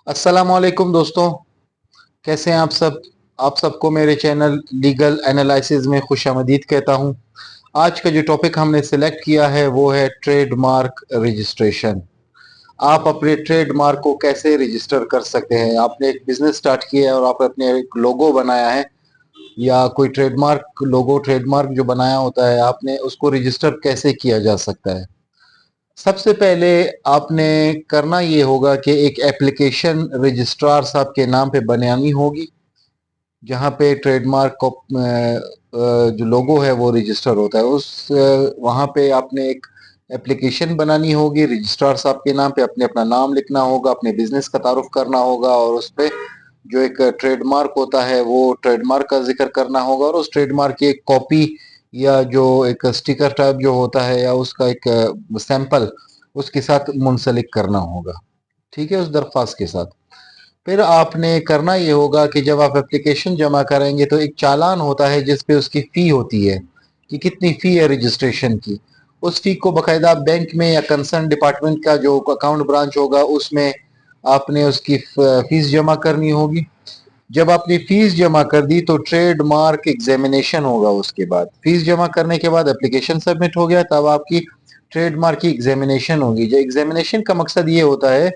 अस्सलामुअलैकुम दोस्तों, कैसे हैं आप सब। आप सबको मेरे चैनल लीगल एनालिसिस में खुशामदीद कहता हूं। आज का जो टॉपिक हमने सिलेक्ट किया है वो है ट्रेडमार्क रजिस्ट्रेशन। आप अपने ट्रेडमार्क को कैसे रजिस्टर कर सकते हैं। आपने एक बिजनेस स्टार्ट किया है और आपने अपने एक लोगो बनाया है या कोई ट्रेडमार्क जो बनाया होता है, आपने उसको रजिस्टर कैसे किया जा सकता है। सबसे पहले आपने करना ये होगा कि एक एप्लीकेशन रजिस्ट्रार साहब के नाम पे बनानी होगी, जहाँ पे ट्रेडमार्क को जो लोगो है वो रजिस्टर होता है। वहाँ पे आपने एक एप्लीकेशन बनानी होगी रजिस्ट्रार साहब के नाम पे। अपने अपना नाम लिखना होगा, अपने बिजनेस का तारुफ करना होगा और उस पे जो एक ट्रेडमार्क होता है वो ट्रेडमार्क का जिक्र करना होगा और उस ट्रेडमार्क की एक कॉपी या जो एक स्टिकर टाइप जो होता है या उसका एक सैंपल उसके साथ मुंसलिक करना होगा। ठीक है, उस दरख्वास्त के साथ। फिर आपने करना ये होगा कि जब आप एप्लीकेशन जमा करेंगे तो एक चालान होता है जिस पे उसकी फ़ी होती है कि कितनी फ़ी है रजिस्ट्रेशन की। उस फ़ी को बाकायदा बैंक में या कंसर्न डिपार्टमेंट का जो अकाउंट ब्रांच होगा उसमें आपने उसकी फ़ीस जमा करनी होगी। जब आपने फीस जमा कर दी तो ट्रेड मार्क एग्जामिनेशन होगा। उसके बाद फीस जमा करने के बाद एप्लीकेशन सबमिट हो गया, तब आपकी ट्रेड मार्क की एग्जामिनेशन होगी। जो एग्जामिनेशन का मकसद ये होता है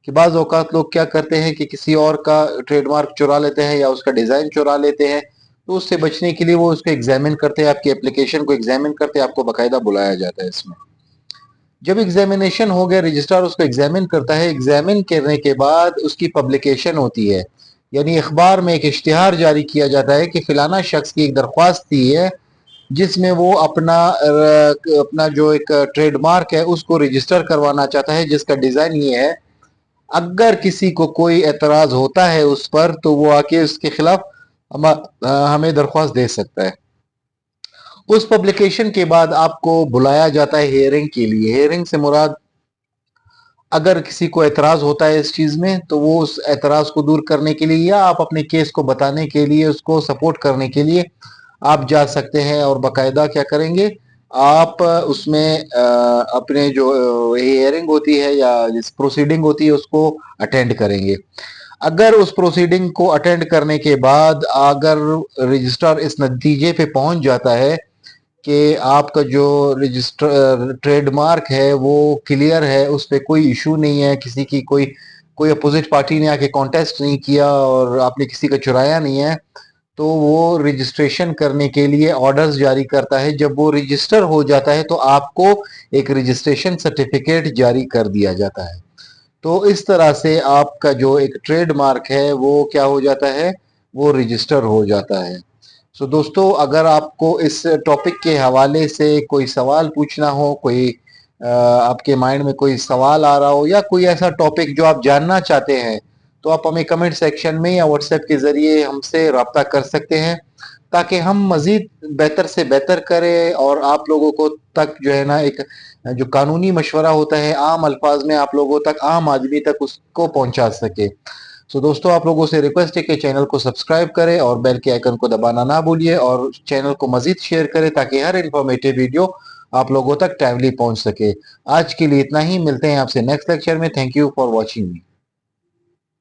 कि बाज़ औकात लोग क्या करते हैं कि किसी और का ट्रेडमार्क चुरा लेते हैं या उसका डिज़ाइन चुरा लेते हैं, तो उससे बचने के लिए वो उसको एग्जामिन करते हैं, आपकी एप्लीकेशन को एग्जामिन करते हैं, आपको बाकायदा बुलाया जाता है इसमें। जब एग्जामिनेशन हो गया, रजिस्ट्रार उसको एग्जामिन करता है। एग्जामिन करने के बाद उसकी पब्लिकेशन होती है, यानी अखबार में एक इश्तिहार जारी किया जाता है कि फिलाना शख्स की एक दरख्वास्त दी है जिसमें वो अपना जो एक ट्रेडमार्क है उसको रजिस्टर करवाना चाहता है, जिसका डिज़ाइन ये है। अगर किसी को कोई एतराज़ होता है उस पर तो वो आके उसके खिलाफ हमें दरख्वास्त दे सकता है। उस पब्लिकेशन के बाद आपको बुलाया जाता है हेयरिंग के लिए। हेयरिंग से मुराद, अगर किसी को एतराज़ होता है इस चीज़ में तो वो उस एतराज़ को दूर करने के लिए या आप अपने केस को बताने के लिए, उसको सपोर्ट करने के लिए आप जा सकते हैं और बाकायदा क्या करेंगे, आप उसमें अपने जो हियरिंग होती है या जिस प्रोसीडिंग होती है उसको अटेंड करेंगे। अगर उस प्रोसीडिंग को अटेंड करने के बाद अगर रजिस्ट्रार इस नतीजे पे पहुंच जाता है कि आपका जो रजिस्टर ट्रेडमार्क है वो क्लियर है, उस पर कोई इशू नहीं है, किसी की कोई कोई अपोजिट पार्टी ने आके कॉन्टेस्ट नहीं किया और आपने किसी का चुराया नहीं है, तो वो रजिस्ट्रेशन करने के लिए ऑर्डर्स जारी करता है। जब वो रजिस्टर हो जाता है तो आपको एक रजिस्ट्रेशन सर्टिफिकेट जारी कर दिया जाता है। तो इस तरह से आपका जो एक ट्रेडमार्क है वो क्या हो जाता है, वो रजिस्टर हो जाता है। सो दोस्तों, अगर आपको इस टॉपिक के हवाले से कोई सवाल पूछना हो, कोई आपके माइंड में कोई सवाल आ रहा हो या कोई ऐसा टॉपिक जो आप जानना चाहते हैं, तो आप हमें कमेंट सेक्शन में या व्हाट्सएप के ज़रिए हमसे रब्ता कर सकते हैं, ताकि हम मज़ीद बेहतर से बेहतर करें और आप लोगों को तक जो है ना एक जो कानूनी मशवरा होता है आम अल्फाज में आप लोगों तक, आम आदमी तक उसको पहुंचा सके। सो दोस्तों, आप लोगों से रिक्वेस्ट है कि चैनल को सब्सक्राइब करें और बेल के आइकन को दबाना ना भूलिए और चैनल को मजीद शेयर करें ताकि हर इंफॉर्मेटिव वीडियो आप लोगों तक टाइमली पहुंच सके। आज के लिए इतना ही, मिलते हैं आपसे नेक्स्ट लेक्चर में। Thank you for watching me.